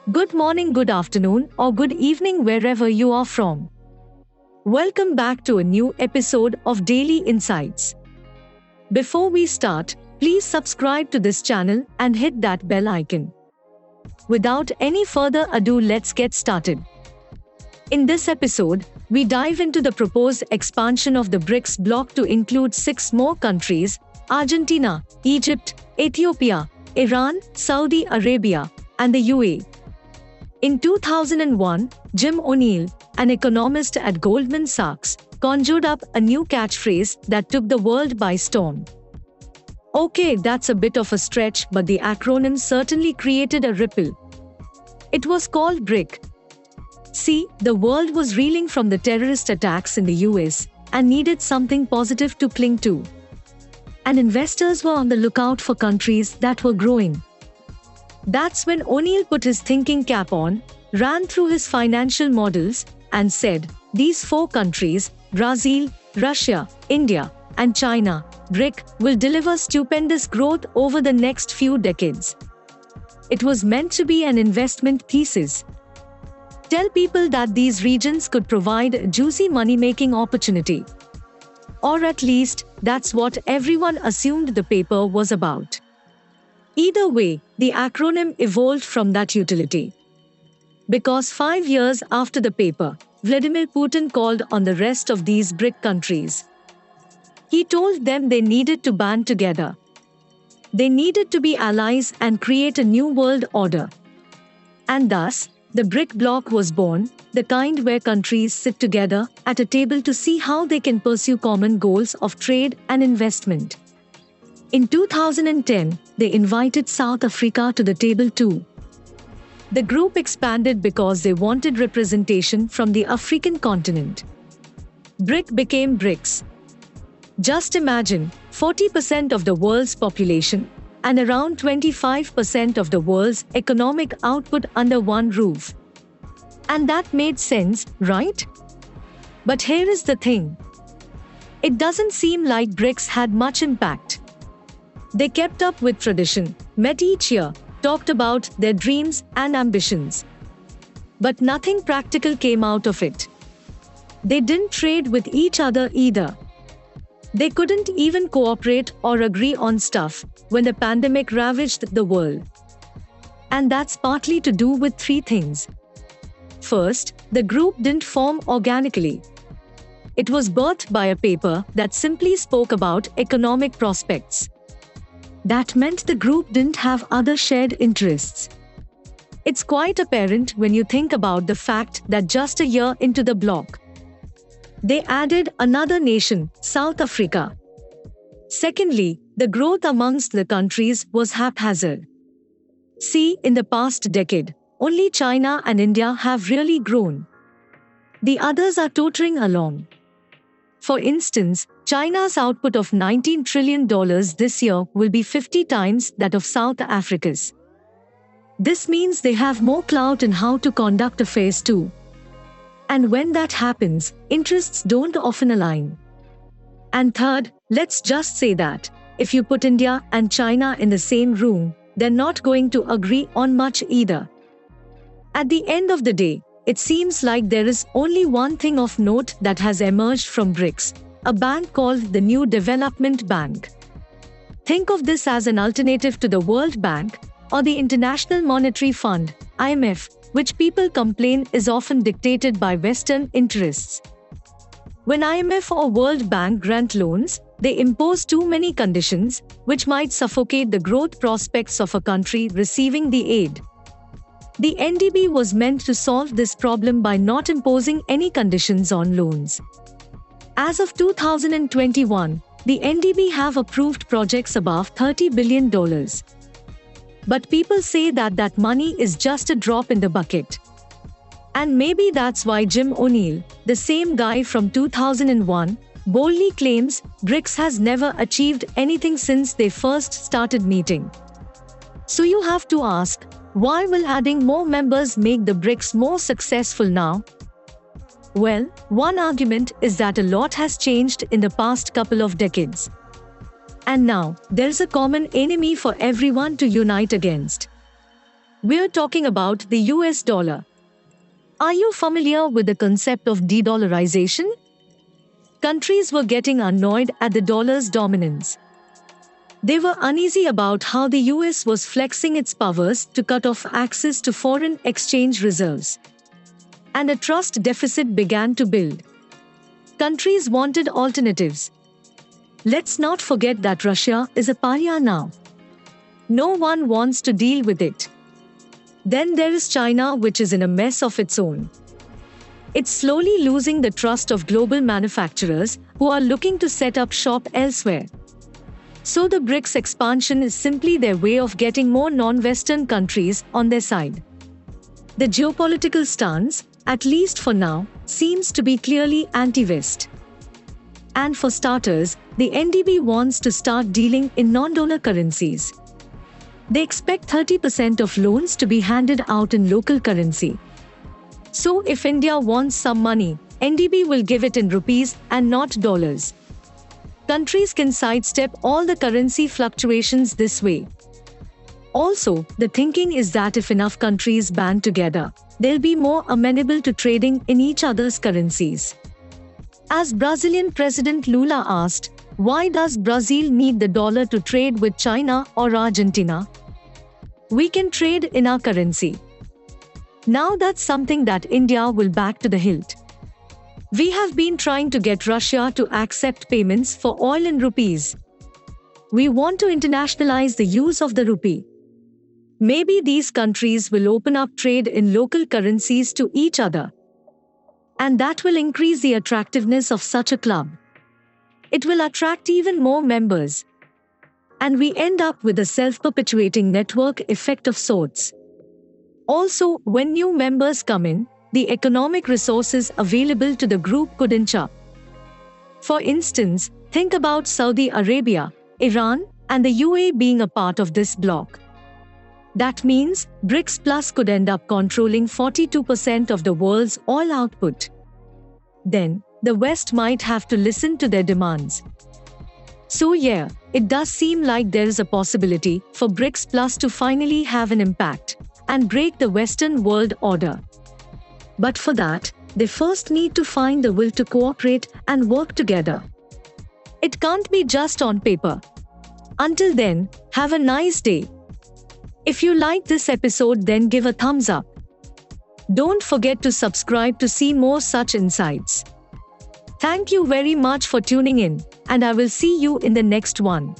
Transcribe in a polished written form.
Good morning, good afternoon, or good evening wherever you are from. Welcome back to a new episode of Daily Insights. Before we start, please subscribe to this channel and hit that bell icon. Without any further ado, let's get started. In this episode, we dive into the proposed expansion of the BRICS bloc to include 6 more countries: Argentina, Egypt, Ethiopia, Iran, Saudi Arabia, and the UAE. In 2001, Jim O'Neill, an economist at Goldman Sachs, conjured up a new catchphrase that took the world by storm. Okay, that's a bit of a stretch, but the acronym certainly created a ripple. It was called BRIC. See, the world was reeling from the terrorist attacks in the US and needed something positive to cling to. And investors were on the lookout for countries that were growing. That's when O'Neill put his thinking cap on, ran through his financial models, and said, these 4 countries, Brazil, Russia, India, and China, BRIC, will deliver stupendous growth over the next few decades. It was meant to be an investment thesis. Tell people that these regions could provide a juicy money-making opportunity. Or at least, that's what everyone assumed the paper was about. Either way, the acronym evolved from that utility. Because 5 years after the paper, Vladimir Putin called on the rest of these BRIC countries. He told them they needed to band together. They needed to be allies and create a new world order. And thus, the BRIC bloc was born, the kind where countries sit together at a table to see how they can pursue common goals of trade and investment. In 2010, they invited South Africa to the table too. The group expanded because they wanted representation from the African continent. BRIC became BRICS. Just imagine, 40% of the world's population and around 25% of the world's economic output under one roof. And that made sense, right? But here is the thing. It doesn't seem like BRICS had much impact. They kept up with tradition, met each year, talked about their dreams and ambitions. But nothing practical came out of it. They didn't trade with each other either. They couldn't even cooperate or agree on stuff when the pandemic ravaged the world. And that's partly to do with 3 things. First, the group didn't form organically. It was birthed by a paper that simply spoke about economic prospects. That meant the group didn't have other shared interests. It's quite apparent when you think about the fact that just a year into the bloc, they added another nation, South Africa. Secondly, the growth amongst the countries was haphazard. See, in the past decade, only China and India have really grown. The others are tottering along. For instance, China's output of $19 trillion this year will be 50 times that of South Africa's. This means they have more clout in how to conduct affairs too. And when that happens, interests don't often align. And third, let's just say that, if you put India and China in the same room, they're not going to agree on much either. At the end of the day, it seems like there is only one thing of note that has emerged from BRICS, a bank called the New Development Bank. Think of this as an alternative to the World Bank or the International Monetary Fund, IMF, which people complain is often dictated by Western interests. When IMF or World Bank grant loans, they impose too many conditions, which might suffocate the growth prospects of a country receiving the aid. The NDB was meant to solve this problem by not imposing any conditions on loans. As of 2021, the NDB have approved projects above $30 billion. But people say that money is just a drop in the bucket. And maybe that's why Jim O'Neill, the same guy from 2001, boldly claims BRICS has never achieved anything since they first started meeting. So you have to ask, why will adding more members make the BRICS more successful now? Well, one argument is that a lot has changed in the past couple of decades. And now, there's a common enemy for everyone to unite against. We're talking about the US dollar. Are you familiar with the concept of de-dollarization? Countries were getting annoyed at the dollar's dominance. They were uneasy about how the US was flexing its powers to cut off access to foreign exchange reserves. And a trust deficit began to build. Countries wanted alternatives. Let's not forget that Russia is a pariah now. No one wants to deal with it. Then there is China, which is in a mess of its own. It's slowly losing the trust of global manufacturers who are looking to set up shop elsewhere. So the BRICS expansion is simply their way of getting more non-Western countries on their side. The geopolitical stance, at least for now, seems to be clearly anti-West. And for starters, the NDB wants to start dealing in non-dollar currencies. They expect 30% of loans to be handed out in local currency. So if India wants some money, NDB will give it in rupees and not dollars. Countries can sidestep all the currency fluctuations this way. Also, the thinking is that if enough countries band together, they'll be more amenable to trading in each other's currencies. As Brazilian President Lula asked, why does Brazil need the dollar to trade with China or Argentina? We can trade in our currency. Now that's something that India will back to the hilt. We have been trying to get Russia to accept payments for oil in rupees. We want to internationalize the use of the rupee. Maybe these countries will open up trade in local currencies to each other. And that will increase the attractiveness of such a club. It will attract even more members. And we end up with a self-perpetuating network effect of sorts. Also, when new members come in, the economic resources available to the group could inch up. For instance, think about Saudi Arabia, Iran, and the UAE being a part of this bloc. That means BRICS Plus could end up controlling 42% of the world's oil output. Then, the West might have to listen to their demands. So yeah, it does seem like there is a possibility for BRICS Plus to finally have an impact and break the Western world order. But for that, they first need to find the will to cooperate and work together. It can't be just on paper. Until then, have a nice day. If you like this episode, then give a thumbs up. Don't forget to subscribe to see more such insights. Thank you very much for tuning in, and I will see you in the next one.